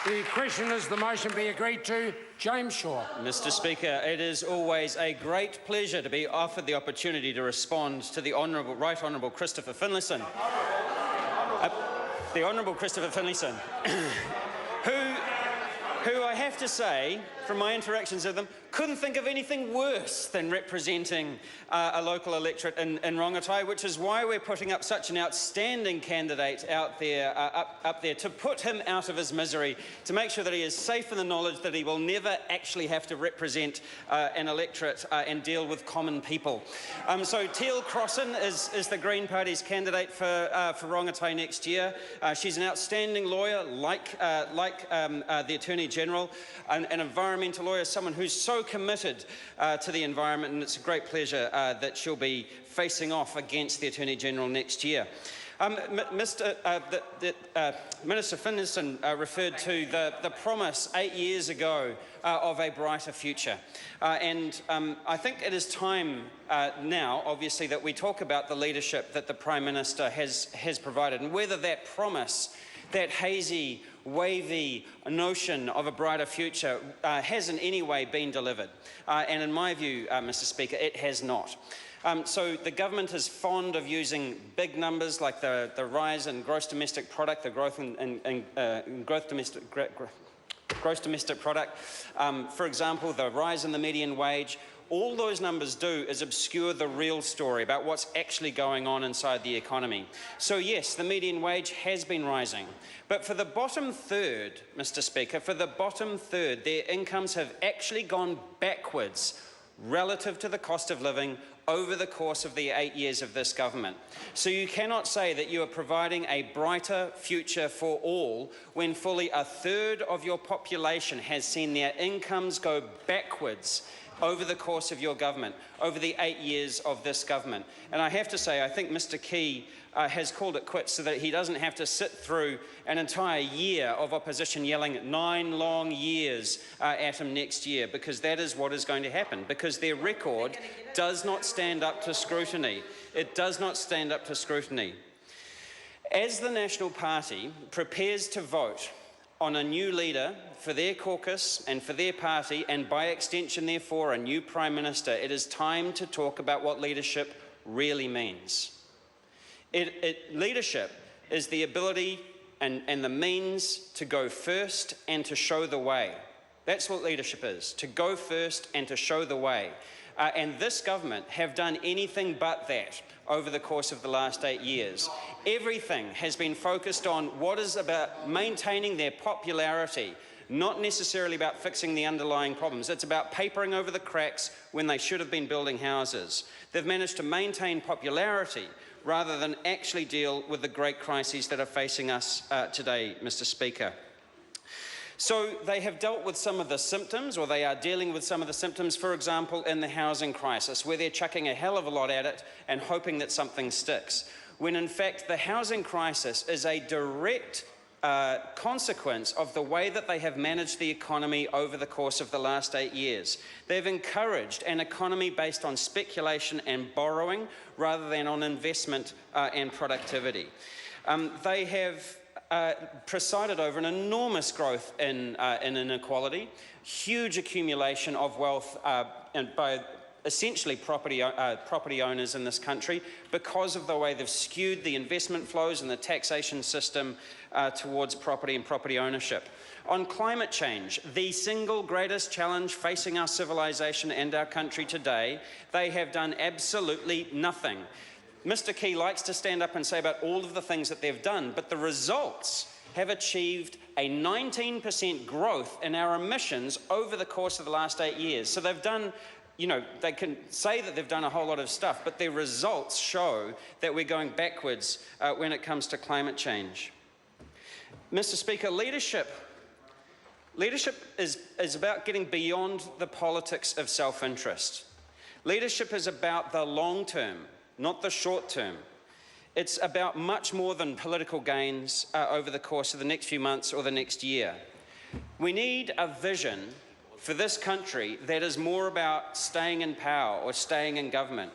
The question is the motion be agreed to. James Shaw. Mr Speaker, it is always a great pleasure to be offered the opportunity to respond to the Right Honourable Christopher Finlayson. The Honourable Christopher Finlayson, who I have to say, from my interactions with them, couldn't think of anything worse than representing a local electorate in Rongotai, which is why we're putting up such an outstanding candidate out there, up there to put him out of his misery, to make sure that he is safe in the knowledge that he will never actually have to represent an electorate and deal with common people. So Teal Crossan is the Green Party's candidate for Rongotai next year. She's an outstanding lawyer, like the Attorney General, an environmental lawyer, someone who's so committed to the environment, and it's a great pleasure that she'll be facing off against the Attorney General next year. Minister Finlayson referred to the promise 8 years ago of a brighter future. And I think it is time now, obviously, that we talk about the leadership that the Prime Minister has provided, and whether that promise, that hazy, wavy notion of a brighter future has in any way been delivered. And in my view, Mr Speaker, it has not. So the government is fond of using big numbers like the rise in gross domestic product, the growth in gross domestic product. For example, the rise in the median wage. All those numbers do is obscure the real story about what's actually going on inside the economy. So yes, the median wage has been rising, but for the bottom third, Mr Speaker, for the bottom third, their incomes have actually gone backwards relative to the cost of living over the course of the 8 years of this government. So you cannot say that you are providing a brighter future for all when fully a third of your population has seen their incomes go backwards over the course of your government, over the 8 years of this government. And I have to say, I think Mr Key has called it quits so that he doesn't have to sit through an entire year of opposition yelling 9 long years at him next year, because that is what is going to happen, because their record does not stand up to scrutiny. It does not stand up to scrutiny. As the National Party prepares to vote on a new leader for their caucus and for their party, and by extension, therefore, a new Prime Minister, it is time to talk about what leadership really means. Leadership is the ability and the means to go first and to show the way. That's what leadership is, to go first and to show the way. And this government have done anything but that over the course of the last 8 years. Everything has been focused on what is about maintaining their popularity, not necessarily about fixing the underlying problems. It's about papering over the cracks when they should have been building houses. They've managed to maintain popularity rather than actually deal with the great crises that are facing us today, Mr Speaker. So they have dealt with some of the symptoms, or they are dealing with some of the symptoms, for example, in the housing crisis, where they're chucking a hell of a lot at it and hoping that something sticks, when in fact the housing crisis is a direct consequence of the way that they have managed the economy over the course of the last 8 years. They've encouraged an economy based on speculation and borrowing rather than on investment and productivity. They have presided over an enormous growth in inequality, huge accumulation of wealth by essentially property owners in this country, because of the way they've skewed the investment flows and the taxation system towards property and property ownership. On climate change, the single greatest challenge facing our civilization and our country today, they have done absolutely nothing. Mr Key likes to stand up and say about all of the things that they've done, but the results have achieved a 19% growth in our emissions over the course of the last 8 years. So they've done, you know, they can say that they've done a whole lot of stuff, but their results show that we're going backwards when it comes to climate change. Mr Speaker, leadership is about getting beyond the politics of self-interest. Leadership is about the long term, not the short term. It's about much more than political gains over the course of the next few months or the next year. We need a vision for this country that is more about staying in power or staying in government.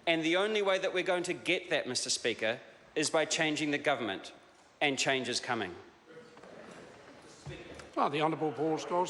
And the only way that we're going to get that, Mr Speaker, is by changing the government, and change is coming. Oh, the Honourable Paul Scholes.